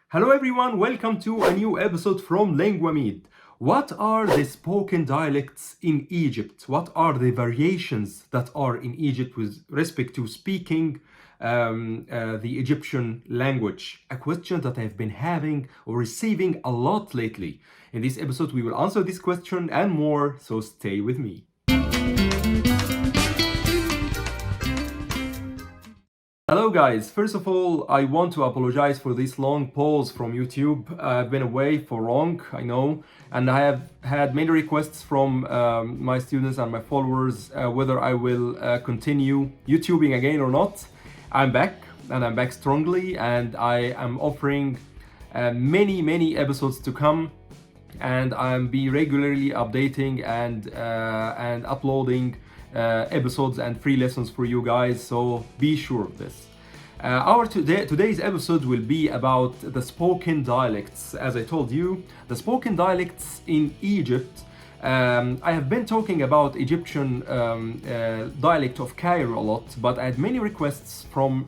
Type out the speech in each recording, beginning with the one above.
Hello everyone, welcome to a new episode from Linguamid. What are the spoken dialects in Egypt? What are the variations that are in Egypt with respect to speaking the Egyptian language? A question that I've been having or receiving a lot lately. In this episode, we will answer this question and more, so stay with me. Hello guys, first of all, I want to apologize for this long pause from YouTube. I've been away for long, I know, and I have had many requests from my students and my followers whether I will continue YouTubing again or not. I'm back, and I'm back strongly, and I am offering many episodes to come, and I'm be regularly updating and uploading episodes and free lessons for you guys, so be sure of this. Today's episode will be about the spoken dialects. As I told you, the spoken dialects in Egypt. I have been talking about Egyptian dialect of Cairo a lot, but I had many requests from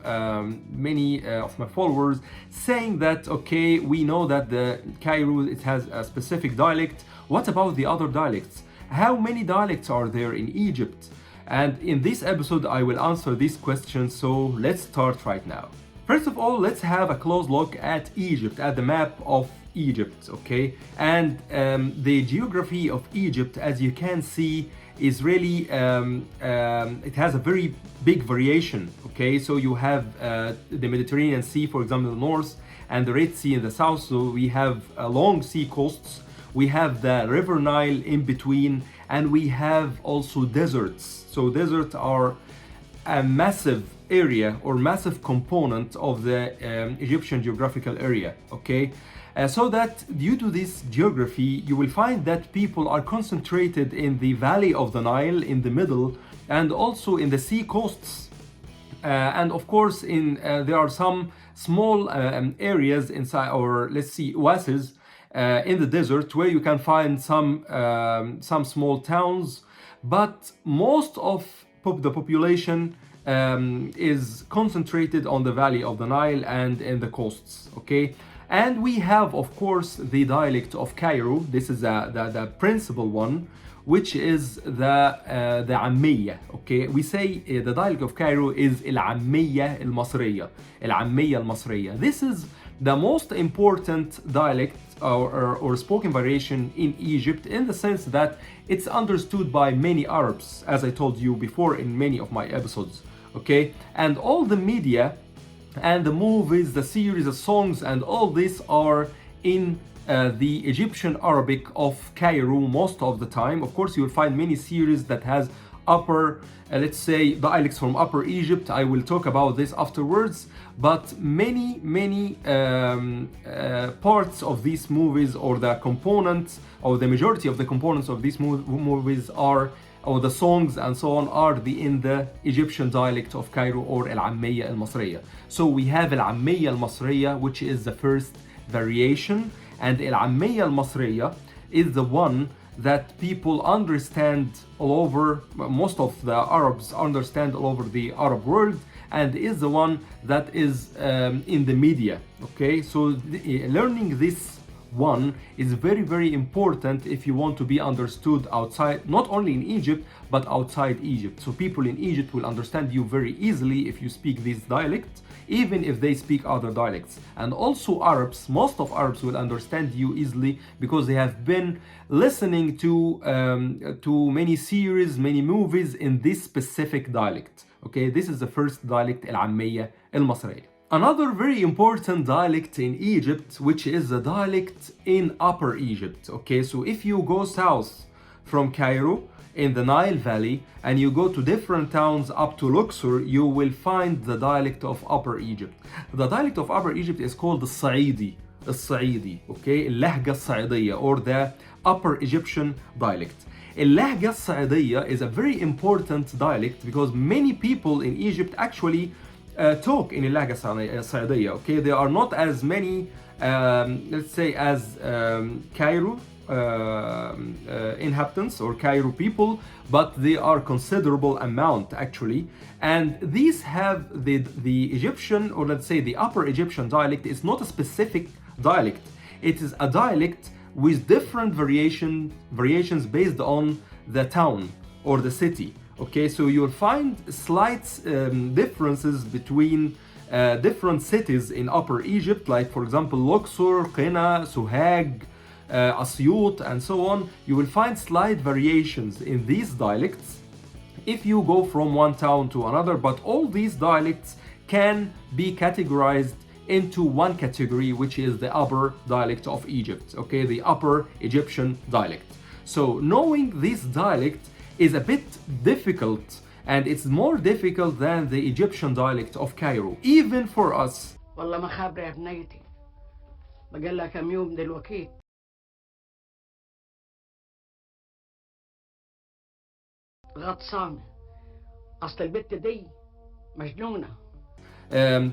many of my followers saying that, okay, we know that the Cairo, it has a specific dialect. What about the other dialects? How many dialects are there in Egypt? And in this episode, I will answer these questions, so let's start right now. First of all, let's have a close look at Egypt, at the map of Egypt, okay? And the geography of Egypt, as you can see, is really, it has a very big variation, okay? So you have the Mediterranean Sea, for example, in the north, and the Red Sea in the south, so we have long sea coasts. We have the River Nile in between, and we have also deserts. So deserts are a massive area or massive component of the Egyptian geographical area, okay? So that due to this geography, you will find that people are concentrated in the valley of the Nile in the middle, and also in the sea coasts. And of course, there are some small areas inside, or let's see, oases, in the desert where you can find some small towns, but most of the population is concentrated on the valley of the Nile and in the coasts, okay? And we have, of course, the dialect of Cairo. This is the principal one, which is the Ammiya, okay? We say the dialect of Cairo is Al-Ammiya Al-Masriya, Al-Ammiya Al-Masriya. This is the most important dialect or spoken variation in Egypt, in the sense that it's understood by many Arabs, as I told you before in many of my episodes, okay? And all the media and the movies, the series, the songs, and all this are in the Egyptian Arabic of Cairo most of the time. Of course, you will find many series that has upper, let's say, dialects from Upper Egypt. I will talk about this afterwards, but many parts of these movies, or the components, or the majority of the components of these movies are, or the songs and so on, are in the Egyptian dialect of Cairo, or Al-Ammiya Al-Masriya. So we have Al-Ammiya Al-Masriya, which is the first variation, and Al-Ammiya Al-Masriya is the one that people understand all over, most of the Arabs understand all over the Arab world, and is the one that is in the media, okay? So learning this one is very important if you want to be understood outside, not only in Egypt, but outside Egypt. So people in Egypt will understand you very easily if you speak this dialect, even if they speak other dialects. And also Arabs, most of Arabs will understand you easily because they have been listening to many series, many movies in this specific dialect. Okay, this is the first dialect, Al-Ammiya Al-Masriya. Another very important dialect in Egypt, which is a dialect in Upper Egypt. Okay, so if you go south from Cairo in the Nile Valley and you go to different towns up to Luxor, you will find the dialect of Upper Egypt. The dialect of Upper Egypt is called the Saidi, okay, اللهجة الصعيدية, or the Upper Egyptian dialect. اللهجة الصعيدية is a very important dialect because many people in Egypt actually talk in اللهجة الصعيدية, okay? There are not as many, let's say, as Cairo inhabitants or Cairo people, but they are considerable amount actually. And these have the Egyptian, or let's say the Upper Egyptian dialect is not a specific dialect. It is a dialect with different variations based on the town or the city. Okay, so you'll find slight differences between different cities in Upper Egypt, like for example Luxor, Qena, Suhag, Asyut, and so on. You will find slight variations in these dialects if you go from one town to another, but all these dialects can be categorized into one category, which is the Upper dialect of Egypt, okay, the Upper Egyptian dialect. So knowing this dialect is a bit difficult, and it's more difficult than the Egyptian dialect of Cairo, even for us. والله ما خابرة يا بنيتي بقى لها كم يوم دلوقتي غطسانة أصل البت دي مجنونة.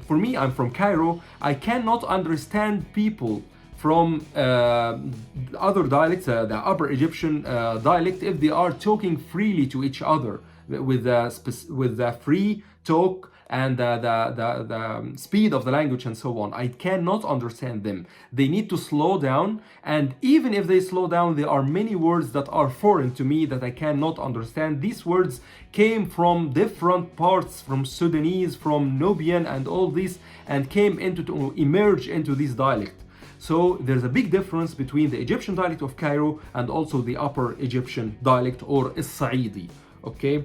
For me, I'm from Cairo. I cannot understand people from other dialects, the Upper Egyptian dialect, if they are talking freely to each other with the free talk and the speed of the language and so on. I cannot understand them. They need to slow down, and even if they slow down, there are many words that are foreign to me that I cannot understand. These words came from different parts, from Sudanese, from Nubian, and all this, and came to emerge into this dialect. So there's a big difference between the Egyptian dialect of Cairo and also the Upper Egyptian dialect, or As-Sa'idi. Okay,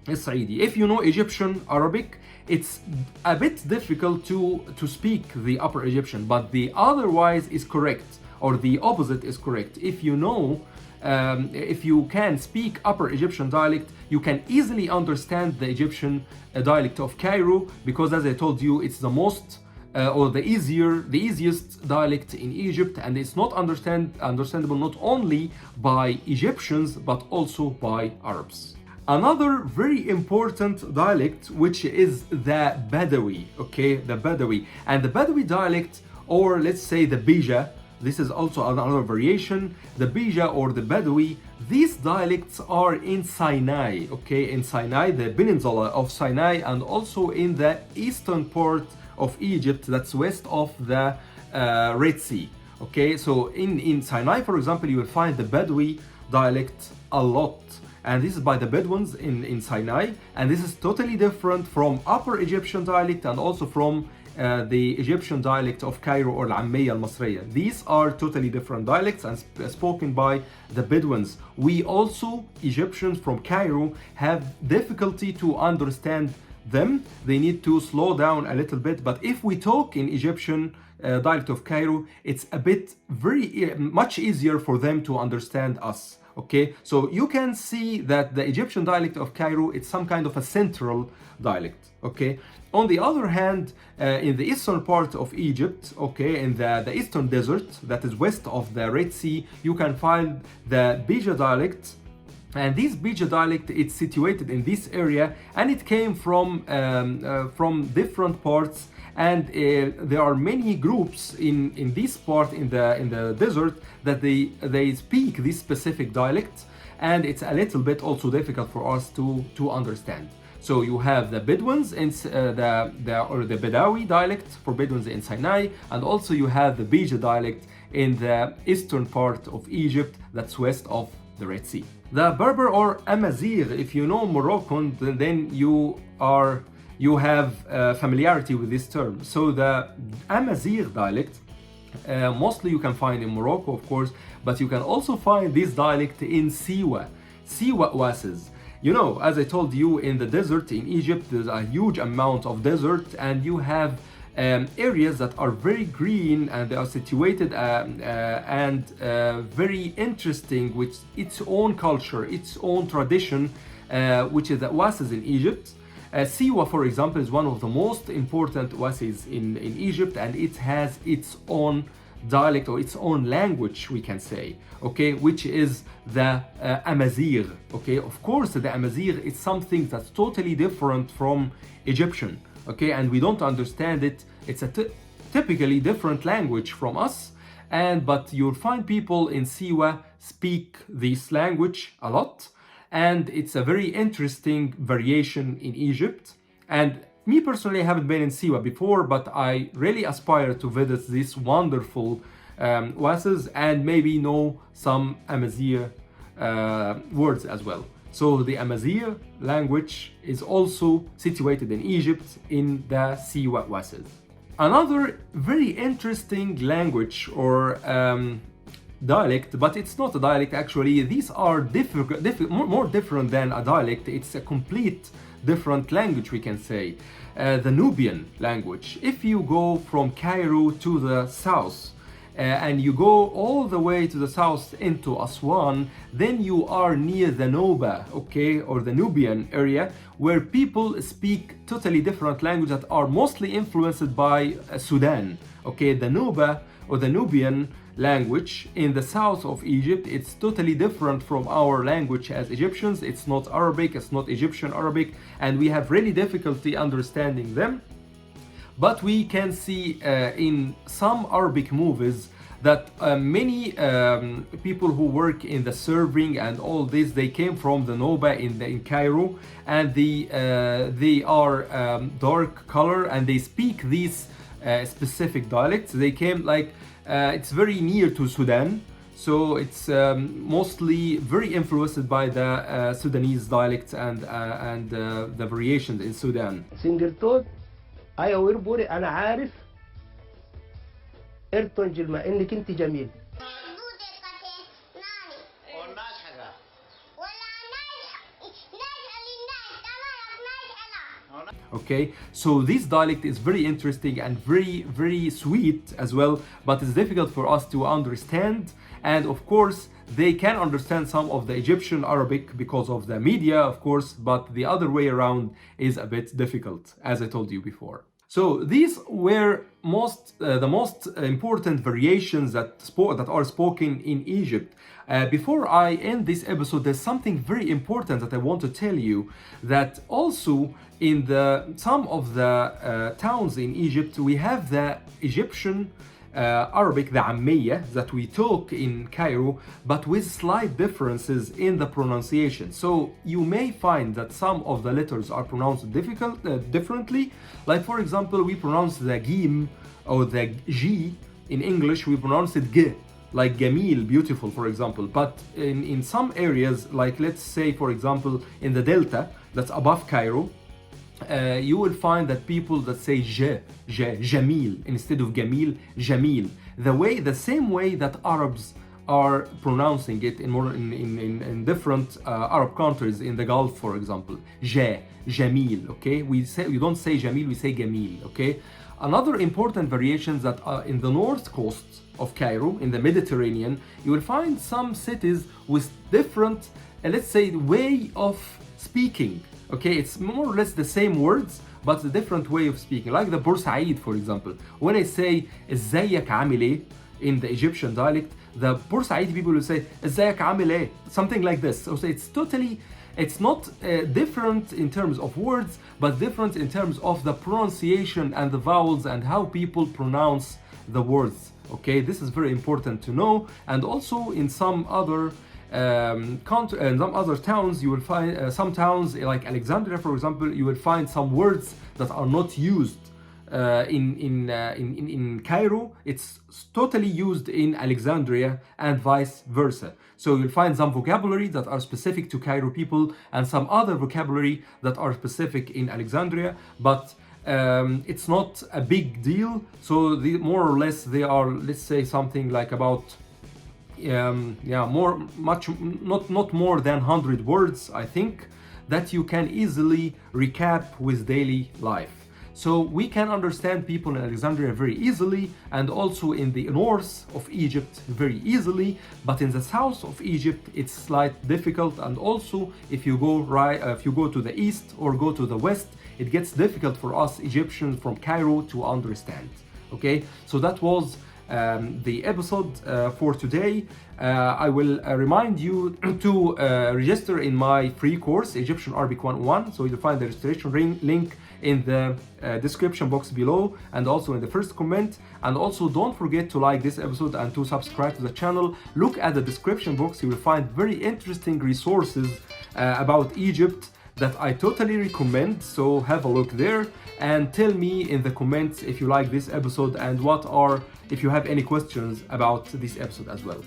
As-Sa'idi. If you know Egyptian Arabic, it's a bit difficult to speak the Upper Egyptian, but the otherwise is correct, or the opposite is correct. If you know, if you can speak Upper Egyptian dialect, you can easily understand the Egyptian dialect of Cairo, because as I told you, it's the most or the easiest dialect in Egypt, and it's not understandable not only by Egyptians but also by Arabs. Another very important dialect, which is the Badawi, okay, the Badawi. And the Badawi dialect, or let's say the Bija, this is also another variation, the Bija or the Badawi. These dialects are in Sinai, okay, in Sinai, the peninsula of Sinai, and also in the eastern part of Egypt, that's west of the Red Sea. Okay, so in Sinai, for example, you will find the Badawi dialect a lot. And this is by the Bedouins in Sinai, and this is totally different from Upper Egyptian dialect and also from the Egyptian dialect of Cairo, or Al-Ammiyya al-Masriya. These are totally different dialects and spoken by the Bedouins. We also, Egyptians from Cairo, have difficulty to understand them. They need to slow down a little bit, but if we talk in Egyptian dialect of Cairo, it's a bit much easier for them to understand us. Okay, so you can see that the Egyptian dialect of Cairo, it's some kind of a central dialect. Okay, on the other hand, in the eastern part of Egypt, okay, in the eastern desert that is west of the Red Sea, you can find the Bija dialect. And this Bija dialect, it's situated in this area, and it came from different parts. And there are many groups in this part in the desert that they speak this specific dialect, and it's a little bit also difficult for us to understand. So you have the Bedouins in the Bedawi dialect for Bedouins in Sinai, and also you have the Bija dialect in the eastern part of Egypt that's west of the Red Sea. The Berber or Amazigh, if you know Moroccan, then you have familiarity with this term. So the Amazigh dialect, mostly you can find in Morocco, of course, but you can also find this dialect in Siwa oases. You know, as I told you, in the desert in Egypt, there's a huge amount of desert, and you have areas that are very green, and they are situated and very interesting with its own culture, its own tradition, which is the oases in Egypt. Siwa, for example, is one of the most important oases in Egypt, and it has its own dialect or its own language, we can say, okay, which is the Amazigh. Okay, of course, the Amazigh is something that's totally different from Egyptian, okay, and we don't understand it. It's a typically different language from us, but you'll find people in Siwa speak this language a lot. And it's a very interesting variation in Egypt. And me personally, I haven't been in Siwa before, but I really aspire to visit these wonderful oases and maybe know some Amazigh words as well. So the Amazigh language is also situated in Egypt in the Siwa oasis. Another very interesting language or dialect, but it's not a dialect actually. These are more different than a dialect. It's a complete different language, we can say. The Nubian language. If you go from Cairo to the south and you go all the way to the south into Aswan, then you are near the Noba, okay, or the Nubian area, where people speak totally different languages that are mostly influenced by Sudan. Okay, the Noba or the Nubian language in the south of Egypt, it's totally different from our language as Egyptians. It's not Arabic, it's not Egyptian Arabic, and we have really difficulty understanding them. But we can see in some Arabic movies that many people who work in the serving and all this, they came from the Noba in Cairo, and they are dark color and they speak these specific dialects. They came like it's very near to Sudan, so it's mostly very influenced by the Sudanese dialects and the variations in Sudan. سنجرتوت أيوة ويربوري أنا عارف إرتون جلما إنك أنت جميل. Okay, so this dialect is very interesting and very sweet as well, but it's difficult for us to understand. And of course they can understand some of the Egyptian Arabic because of the media, of course, but the other way around is a bit difficult, as I told you before. So these were the most important variations that are spoken in Egypt. Before I end this episode, there's something very important that I want to tell you, that also in some of the towns in Egypt, we have the Egyptian Arabic, the Ammiyah, that we talk in Cairo, but with slight differences in the pronunciation. So you may find that some of the letters are pronounced differently. Like for example, we pronounce the Gim or the G in English, we pronounce it G, like Gamil, beautiful, for example. But in some areas, like let's say for example in the Delta, that's above Cairo, you will find that people that say Jamil instead of Gamil, Jamil. The same way that Arabs are pronouncing it in different Arab countries in the Gulf, for example. Jamil, okay? We don't say Jamil, we say Gamil, okay? Another important variations that are in the north coast of Cairo, in the Mediterranean, you will find some cities with different, let's say, way of speaking. Okay, it's more or less the same words, but a different way of speaking. Like the Bursaid, for example. When I say ازيك عامل ايه in the Egyptian dialect, the Bursaid people will say ازيك عامل ايه, something like this. So it's not different in terms of words, but different in terms of the pronunciation and the vowels and how people pronounce the words. Okay, this is very important to know. And also in some other towns, you will find some towns like Alexandria, for example, you will find some words that are not used in Cairo. It's totally used in Alexandria and vice versa. So you'll find some vocabulary that are specific to Cairo people and some other vocabulary that are specific in Alexandria, but it's not a big deal. So more or less they are, let's say, something like about not more than 100 words, I think, that you can easily recap with daily life. So we can understand people in Alexandria very easily, and also in the north of Egypt very easily, but in the south of Egypt it's slightly difficult. And also if you go to the east or go to the west, it gets difficult for us Egyptians from Cairo to understand. Okay, so that was the episode for today. I will remind you to register in my free course, Egyptian Arabic 101. So you'll find the registration link in the description box below and also in the first comment. And also don't forget to like this episode and to subscribe to the channel. Look at the description box, you will find very interesting resources about Egypt that I totally recommend, so have a look there and tell me in the comments if you like this episode and if you have any questions about this episode as well.